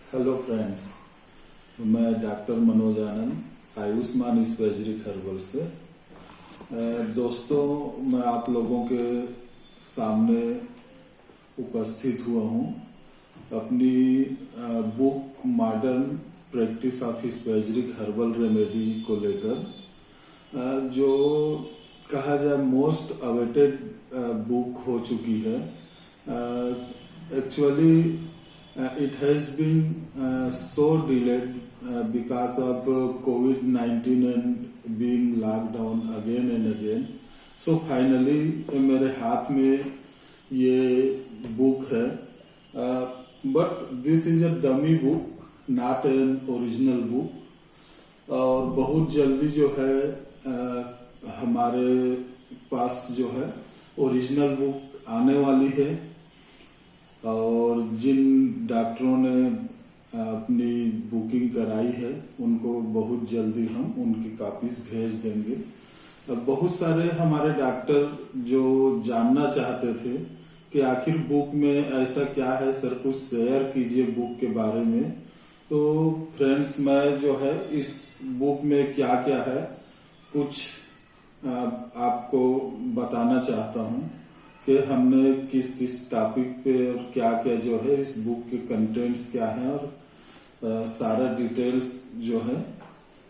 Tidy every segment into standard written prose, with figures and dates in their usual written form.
Hello friends, मैं doctor Manoj आनंद Ayushman स्पेजरिक herbal से। दोस्तों, मैं आप लोगों के सामने उपस्थित हुआ हूँ अपनी book modern practice of spagyric herbal remedy को लेकर, जो कहा जाए मोस्ट अवेटेड बुक हो चुकी है। Actually it has been so delayed because of COVID-19 and being locked down again and again. So finally मेरे हाथ में ये बुक है, but this is a dummy book, not an original book. और बहुत जल्दी जो है हमारे पास जो है ओरिजिनल बुक आने वाली है, और जिन डॉक्टरों ने अपनी बुकिंग कराई है उनको बहुत जल्दी हम उनकी कॉपीज भेज देंगे। बहुत सारे हमारे डॉक्टर जो जानना चाहते थे कि आखिर बुक में ऐसा क्या है सर, कुछ शेयर कीजिए बुक के बारे में। तो फ्रेंड्स, मैं जो है इस बुक में क्या क्या है कुछ आपको बताना चाहता हूँ कि हमने किस किस टॉपिक पे और क्या क्या जो है इस बुक के कंटेंट्स क्या हैं, और सारा डिटेल्स जो है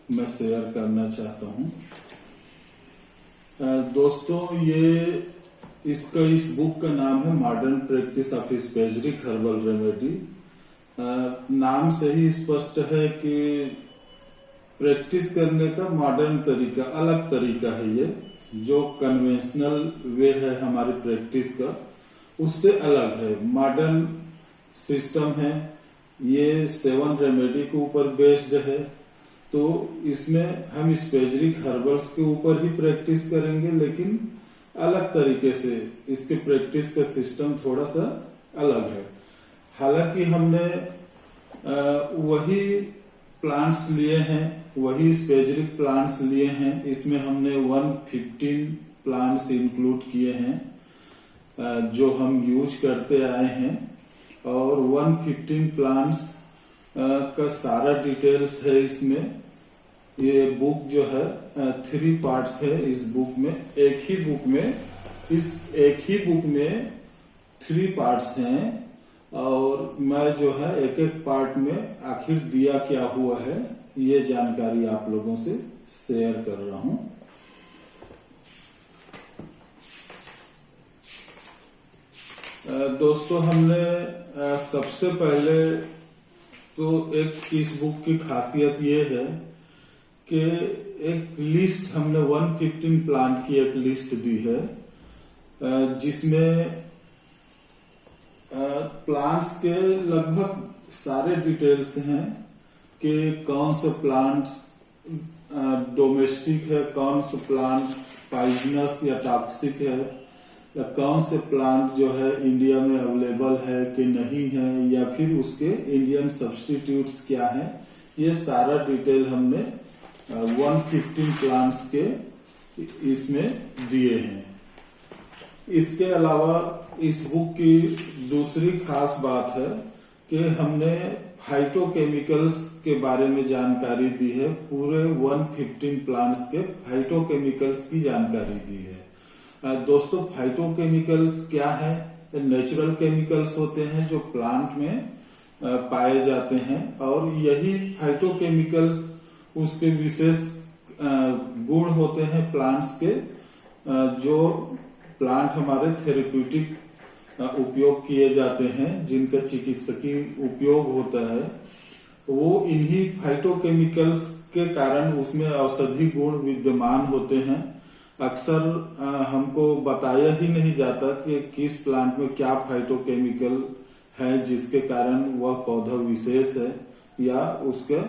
मैं शेयर करना चाहता हूँ। दोस्तों, इस बुक का नाम है modern practice of spagyric herbal remedy. नाम से ही स्पष्ट है कि प्रैक्टिस करने का मॉडर्न तरीका, अलग तरीका है। ये जो कन्वेंशनल वे है हमारी प्रैक्टिस का, उससे अलग है, मॉडर्न सिस्टम है। ये 7 रेमेडी के ऊपर बेस्ड है। तो इसमें हम स्पेजरिक हर्बल्स के ऊपर ही प्रैक्टिस करेंगे, लेकिन अलग तरीके से। इसके प्रैक्टिस का सिस्टम थोड़ा सा अलग है। हालांकि हमने वही प्लांट्स लिए हैं, वही स्पेजरिक प्लांट्स लिए हैं। इसमें हमने 115 प्लांट्स इंक्लूड किए हैं जो हम यूज करते आए हैं, और 115 प्लांट्स का सारा डिटेल्स है इसमें। ये बुक जो है 3 पार्ट्स है इस बुक में। एक ही बुक में 3 पार्ट्स हैं, और मैं जो है एक एक पार्ट में आखिर दिया क्या हुआ है ये जानकारी आप लोगों से शेयर कर रहा हूं। दोस्तों, हमने सबसे पहले तो इस बुक की खासियत ये है कि एक लिस्ट, हमने 115 प्लांट की एक लिस्ट दी है, जिसमें प्लांट्स के लगभग सारे डिटेल्स हैं कि कौन से प्लांट्स डोमेस्टिक है, कौन से प्लांट पॉइजनस या टॉक्सिक है, या कौन से प्लांट जो है इंडिया में अवेलेबल है कि नहीं है, या फिर उसके इंडियन सब्स्टिट्यूट्स क्या हैं। ये सारा डिटेल हमने 115 प्लांट्स के इसमें दिए हैं। इसके अलावा इस बुक की दूसरी खास बात है कि हमने फाइटोकेमिकल्स के बारे में जानकारी दी है। पूरे 115 प्लांट्स के फाइटोकेमिकल्स की जानकारी दी है। दोस्तों, फाइटोकेमिकल्स क्या है? नेचुरल केमिकल्स होते हैं जो प्लांट में पाए जाते हैं, और यही फाइटोकेमिकल्स उसके विशेष गुण होते हैं प्लांट्स के, जो प्लांट हमारे थेरेप्यूटिक उपयोग किए जाते हैं, जिनका चिकित्सकीय उपयोग होता है। वो इन्हीं फाइटोकेमिकल्स के कारण उसमें औषधि गुण विद्यमान होते हैं। अक्सर हमको बताया ही नहीं जाता कि किस प्लांट में क्या फाइटोकेमिकल है जिसके कारण वह पौधा विशेष है, या उसके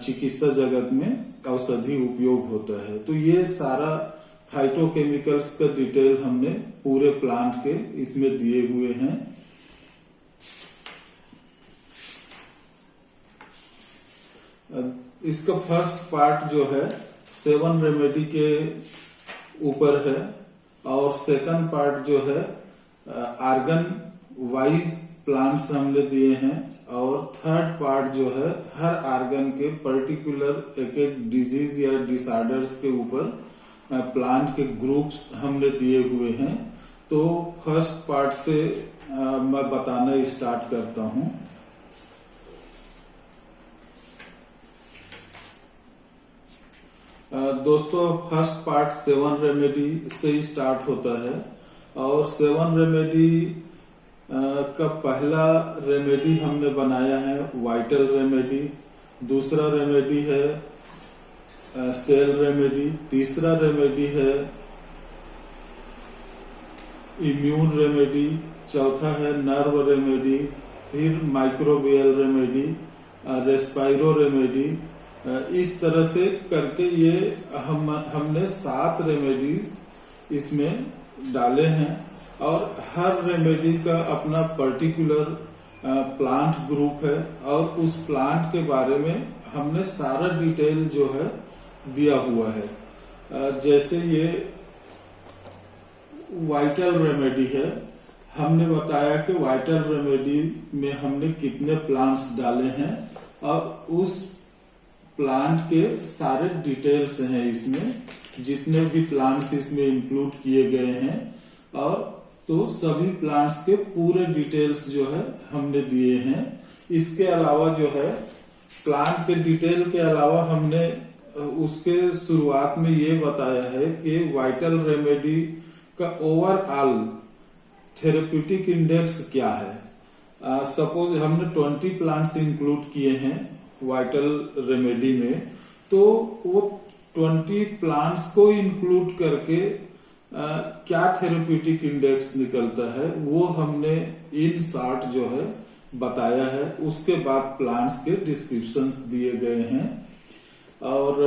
चिकित्सा जगत में औषधि उपयोग होता है। तो ये सारा फाइटोकेमिकल्स का डिटेल हमने पूरे प्लांट के इसमें दिए हुए हैं। इसका फर्स्ट पार्ट जो है 7 रेमेडी के ऊपर है, और सेकंड पार्ट जो है आर्गन वाइज प्लांट्स हमने दिए हैं, और और थर्ड पार्ट जो है हर आर्गन के पर्टिकुलर एक एक डिजीज या डिसऑर्डर्स के ऊपर प्लांट के ग्रुप्स हमने दिए हुए हैं। तो फर्स्ट पार्ट से मैं बताना स्टार्ट करता हूं। दोस्तों फर्स्ट पार्ट 7 रेमेडी से ही स्टार्ट होता है और 7 रेमेडी का पहला रेमेडी हमने बनाया है वाइटल रेमेडी, दूसरा रेमेडी है सेल रेमेडी, तीसरा रेमेडी है इम्यून रेमेडी, चौथा है नर्व रेमेडी, फिर माइक्रोबियल रेमेडी, रेस्पायरो रेमेडी। इस तरह से करके ये हमने 7 रेमेडीज इसमें डाले हैं और हर रेमेडी का अपना पर्टिकुलर प्लांट ग्रुप है और उस प्लांट के बारे में हमने सारा डिटेल जो है दिया हुआ है। जैसे ये वाइटल रेमेडी है, हमने बताया कि वाइटल रेमेडी में हमने कितने प्लांट्स डाले हैं और उस प्लांट के सारे डिटेल्स हैं इसमें, जितने भी प्लांट्स इसमें इंक्लूड किए गए हैं और तो सभी प्लांट्स के पूरे डिटेल्स जो है हमने दिए हैं। इसके अलावा जो है प्लांट के डिटेल के अलावा हमने उसके शुरुआत में ये बताया है कि वाइटल रेमेडी का ओवरऑल थेरेप्यूटिक इंडेक्स क्या है। सपोज हमने 20 प्लांट्स इंक्लूड किए हैं वाइटल रेमेडी में, तो वो 20 प्लांट्स को इंक्लूड करके क्या थेरेप्यूटिक इंडेक्स निकलता है वो हमने इन शॉर्ट जो है बताया है। उसके बाद प्लांट्स के डिस्क्रिप्शंस दिए गए हैं और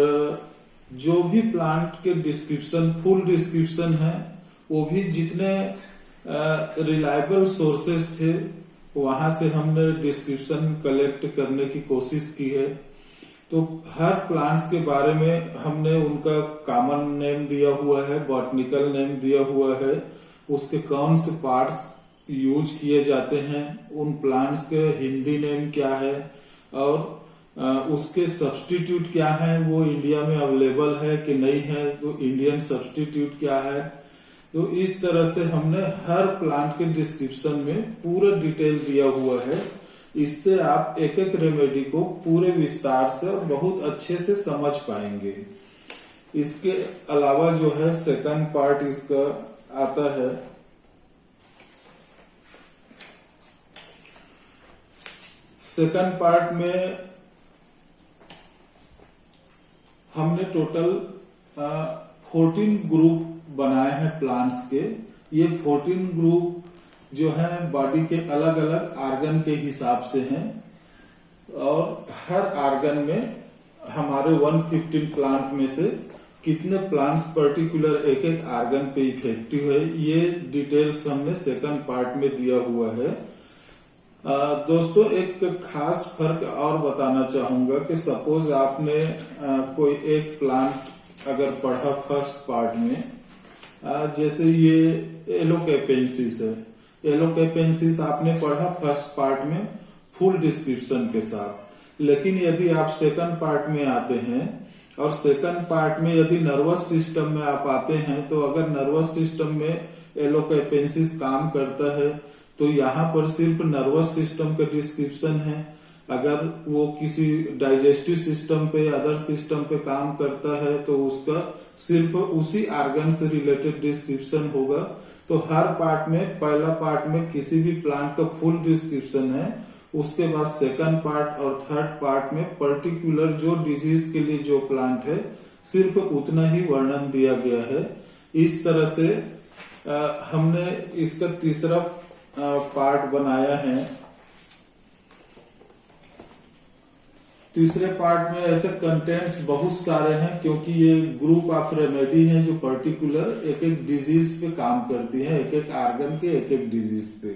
जो भी प्लांट के डिस्क्रिप्शन फुल डिस्क्रिप्शन है वो भी जितने रिलायबल सोर्सेस थे वहां से हमने डिस्क्रिप्शन कलेक्ट करने की कोशिश की है। तो हर प्लांट्स के बारे में हमने उनका कॉमन नेम दिया हुआ है, बॉटनिकल नेम दिया हुआ है, उसके कौन से पार्ट्स यूज किए जाते हैं, उन प्लांट्स के हिंदी नेम क्या है और उसके सब्स्टिट्यूट क्या है, वो इंडिया में अवेलेबल है कि नहीं है, तो इंडियन सब्स्टिट्यूट क्या है। तो इस तरह से हमने हर प्लांट के डिस्क्रिप्शन में पूरा डिटेल दिया हुआ है। इससे आप एक एक रेमेडी को पूरे विस्तार से और बहुत अच्छे से समझ पाएंगे। इसके अलावा जो है सेकंड पार्ट इसका आता है सेकंड पार्ट में हमने टोटल 14 ग्रुप बनाए हैं प्लांट्स के। ये 14 ग्रुप जो है बॉडी के अलग अलग आर्गन के हिसाब से हैं और हर आर्गन में हमारे 115 प्लांट में से कितने प्लांट्स पर्टिकुलर एक एक आर्गन पे इफेक्टिव है, ये डिटेल्स हमने सेकंड पार्ट में दिया हुआ है। दोस्तों एक खास फर्क और बताना चाहूंगा कि सपोज आपने कोई एक प्लांट अगर पढ़ा फर्स्ट पार्ट में, जैसे ये एलोकेपेंसिस है, एलोकेपेंसिस आपने पढ़ा फर्स्ट पार्ट में फुल डिस्क्रिप्शन के साथ, लेकिन यदि आप सेकंड पार्ट में आते हैं और सेकंड पार्ट में यदि नर्वस सिस्टम में आप आते हैं, तो अगर नर्वस सिस्टम में एलोकेपेंसिस काम करता है तो यहाँ पर सिर्फ नर्वस सिस्टम का डिस्क्रिप्शन है। अगर वो किसी डाइजेस्टिव सिस्टम पे अदर सिस्टम पे काम करता है तो उसका सिर्फ उसी आर्गन से रिलेटेड डिस्क्रिप्शन होगा। तो हर पार्ट में पहला पार्ट में किसी भी प्लांट का फुल डिस्क्रिप्शन है, उसके बाद सेकंड पार्ट और थर्ड पार्ट में पर्टिकुलर जो डिजीज के लिए जो प्लांट है सिर्फ उतना ही वर्णन दिया गया है। इस तरह से हमने इसका तीसरा पार्ट बनाया है। तीसरे पार्ट में ऐसे कंटेंट्स बहुत सारे हैं क्योंकि ये ग्रुप ऑफ रेमेडी हैं जो पर्टिकुलर एक एक डिजीज पे काम करती हैं, एक एक आर्गन के एक एक डिजीज पे।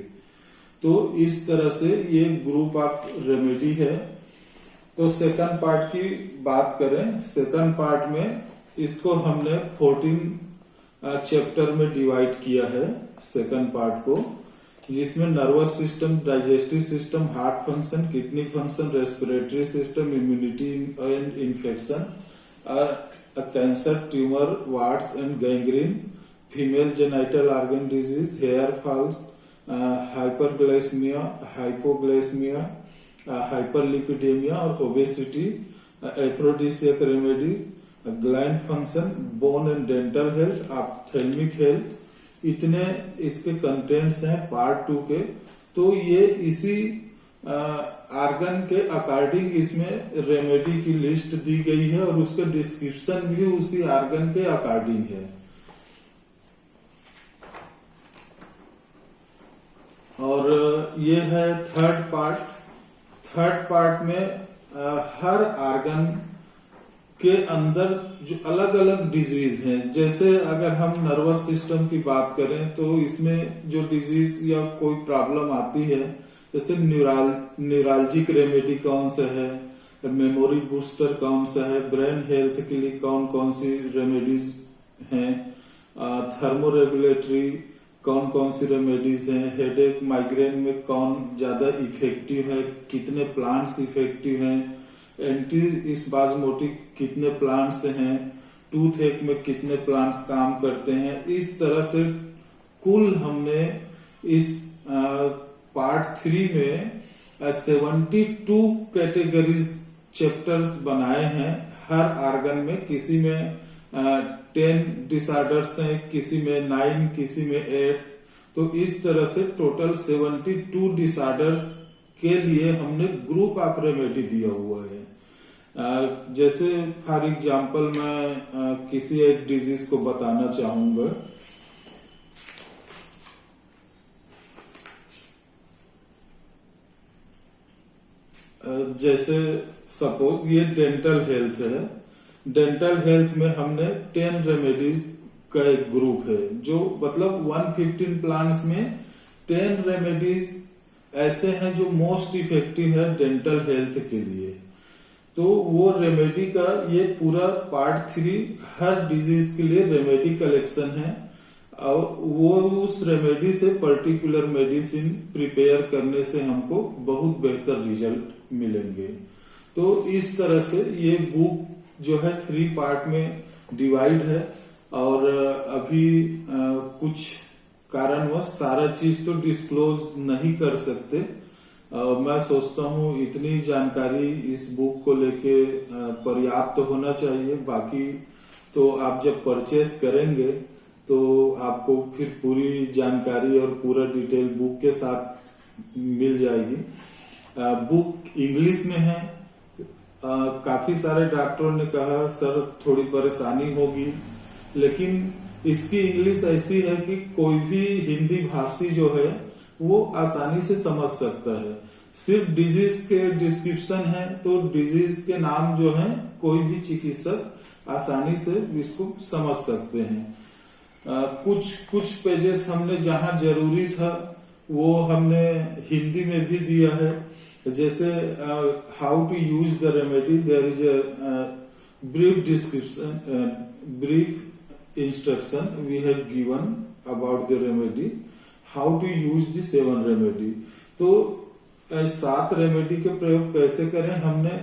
तो इस तरह से ये ग्रुप ऑफ रेमेडी है। तो सेकंड पार्ट की बात करें, सेकंड पार्ट में इसको हमने 14 चैप्टर में डिवाइड किया है सेकंड पार्ट को। जिसमें nervous system, digestive system, heart function, kidney function, respiratory system, immunity and infection, cancer, tumour, warts and gangrene, female genital organ disease, hair falls, hyperglycaemia, hypoglycaemia, hyperlipidaemia और obesity, aphrodisiac remedy, gland function, bone and dental health, ophthalmic health. इतने इसके contents हैं part 2 के। तो ये इसी argon के according इसमें रेमेडी की लिस्ट दी गई है और उसका डिस्क्रिप्शन भी उसी आर्गन के अकॉर्डिंग है। और ये है थर्ड पार्ट में हर आर्गन के अंदर जो अलग अलग डिजीज हैं, जैसे अगर हम नर्वस सिस्टम की बात करें तो इसमें जो डिजीज या कोई प्रॉब्लम आती है, जैसे न्यूरालजिक रेमेडी कौन सा है, मेमोरी बूस्टर कौन सा है, ब्रेन हेल्थ के लिए कौन कौन सी रेमेडीज हैं, थर्मोरेगुलेटरी कौन कौन सी रेमेडीज हैं, हेडेक माइग्रेन में कौन ज्यादा इफेक्टिव है, कितने प्लांट्स इफेक्टिव हैं, एंटी स्पाज्मोटिक कितने प्लांट्स हैं, टूथ एक में कितने प्लांट्स काम करते हैं। इस तरह से कुल हमने इस पार्ट 3 में 72 कैटेगरीज चैप्टर्स बनाए हैं। हर आर्गन में किसी में 10 डिसऑर्डर्स हैं, किसी में 9, किसी में 8। तो इस तरह से टोटल 72 डिसऑर्डर्स के लिए हमने ग्रुप ऑफ रेमेडी दिया हुआ है। जैसे फॉर एग्जांपल मैं किसी एक डिजीज को बताना चाहूंगा। जैसे सपोज ये डेंटल हेल्थ है। डेंटल हेल्थ में हमने 10 रेमेडीज का एक ग्रुप है, जो मतलब 115 प्लांट्स में 10 रेमेडीज ऐसे हैं जो मोस्ट इफेक्टिव है डेंटल हेल्थ के लिए। तो वो रेमेडी का ये पूरा पार्ट 3 हर डिजीज के लिए रेमेडी कलेक्शन है और वो उस रेमेडी से पर्टिकुलर मेडिसिन प्रिपेयर करने से हमको बहुत बेहतर रिजल्ट मिलेंगे। तो इस तरह से ये बुक जो है 3 पार्ट में डिवाइड है और अभी कुछ कारणवश सारा चीज तो डिस्क्लोज नहीं कर सकते। मैं सोचता हूँ इतनी जानकारी इस बुक को लेके पर्याप्त होना चाहिए। बाकी तो आप जब परचेस करेंगे तो आपको फिर पूरी जानकारी और पूरा डिटेल बुक के साथ मिल जाएगी। बुक इंग्लिश में है। काफी सारे डॉक्टरों ने कहा सर थोड़ी परेशानी होगी, लेकिन इसकी इंग्लिश ऐसी है कि कोई भी हिंदी भाषी जो है वो आसानी से समझ सकता है। सिर्फ डिजीज के डिस्क्रिप्शन है, तो डिजीज के नाम जो है कोई भी चिकित्सक आसानी से इसको समझ सकते हैं। कुछ पेजेस हमने जहां जरूरी था वो हमने हिंदी में भी दिया है। जैसे how to use the remedy, there is a brief description, brief instruction we have given about the remedy, how to use the 7 remedy. तो 7 रेमेडी के प्रयोग कैसे करें हमने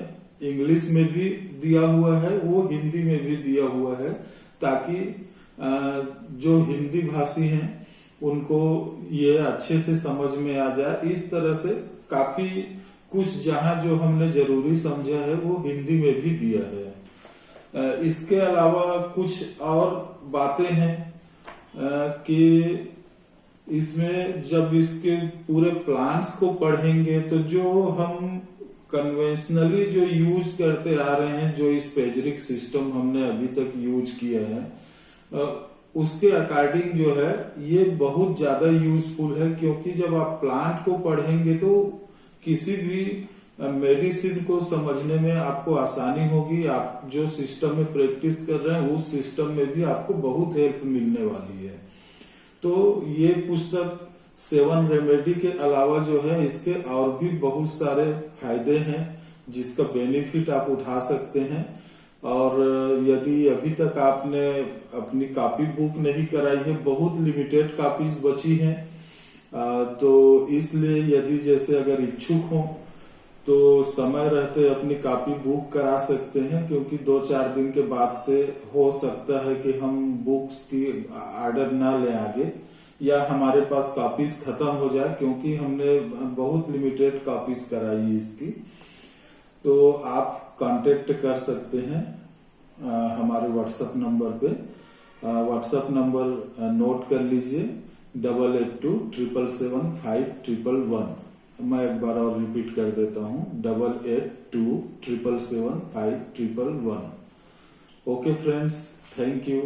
इंग्लिश में भी दिया हुआ है, वो हिंदी में भी दिया हुआ है, ताकि जो हिंदी भाषी हैं उनको ये अच्छे से समझ में आ जाए। इस तरह से काफी कुछ जहां जो हमने जरूरी समझा है वो हिंदी में भी दिया है। इसके अलावा कुछ और बातें हैं कि इसमें जब इसके पूरे प्लांट्स को पढ़ेंगे तो जो हम कन्वेंशनली जो यूज करते आ रहे हैं, जो स्पेजरिक सिस्टम हमने अभी तक यूज किया है, उसके अकॉर्डिंग जो है ये बहुत ज्यादा यूजफुल है। क्योंकि जब आप प्लांट को पढ़ेंगे तो किसी भी मेडिसिन को समझने में आपको आसानी होगी। आप जो सिस्टम में प्रैक्टिस कर रहे हैं उस सिस्टम में भी आपको बहुत हेल्प मिलने वाली है। तो ये पुस्तक 7 रेमेडी के अलावा जो है इसके और भी बहुत सारे फायदे हैं जिसका बेनिफिट आप उठा सकते हैं। और यदि अभी तक आपने अपनी कॉपी बुक नहीं कराई है, बहुत लिमिटेड कॉपीज बची हैं, तो इसलिए यदि जैसे अगर इच्छुक हो तो समय रहते अपनी कॉपी बुक करा सकते हैं, क्योंकि 2-4 दिन के बाद से हो सकता है कि हम बुक्स की ऑर्डर ना ले आगे, या हमारे पास कॉपीज खत्म हो जाए, क्योंकि हमने बहुत लिमिटेड कॉपीज कराई है इसकी। तो आप कांटेक्ट कर सकते हैं हमारे व्हाट्सएप नंबर पे। व्हाट्सएप नंबर नोट कर लीजिए 8827775111। मैं एक बार और रिपीट कर देता हूँ 8827775111। Okay friends, thank you.